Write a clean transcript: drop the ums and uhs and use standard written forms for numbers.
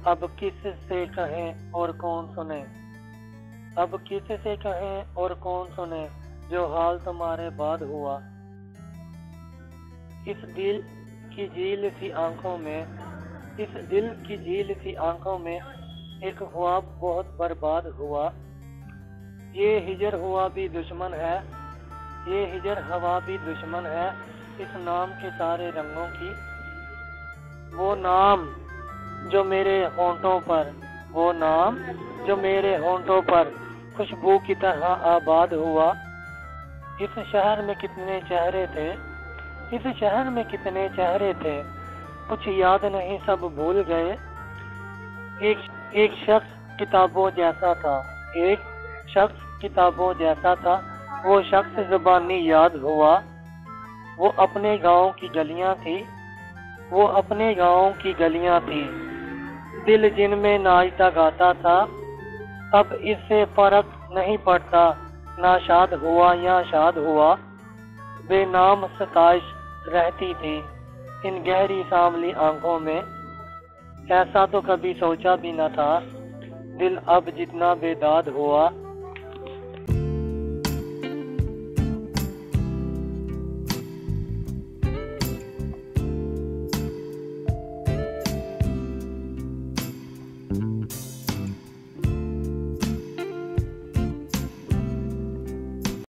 अब किस से कहें और कौन सुने, अब किस से कहें और कौन सुने, जो हाल तुम्हारे बाद हुआ। इस दिल की झील सी आंखों में, इस दिल की झील सी आंखों में एक ख्वाब बहुत बर्बाद हुआ। ये हिजर हुआ भी दुश्मन है, ये हिजर हवा भी दुश्मन है, इस नाम के सारे रंगों की। वो नाम जो मेरे होंठों पर, वो नाम जो मेरे होंठों पर खुशबू की तरह आबाद हुआ। इस शहर में कितने चेहरे थे, इस शहर में कितने चेहरे थे, कुछ याद नहीं सब भूल गए। एक शख्स किताबों जैसा था, एक शख्स किताबों जैसा था, वो शख्स ज़ुबानी याद हुआ। वो अपने गांव की गलियां थी, वो अपने गांव की गलियां थी, दिल जिनमें नाचता गाता था। अब इससे फर्क नहीं पड़ता, ना शाद हुआ या शाद हुआ। बेनाम सताइश रहती थी इन गहरी सांवली आंखों में। ऐसा तो कभी सोचा भी न था, दिल अब जितना बेदाद हुआ।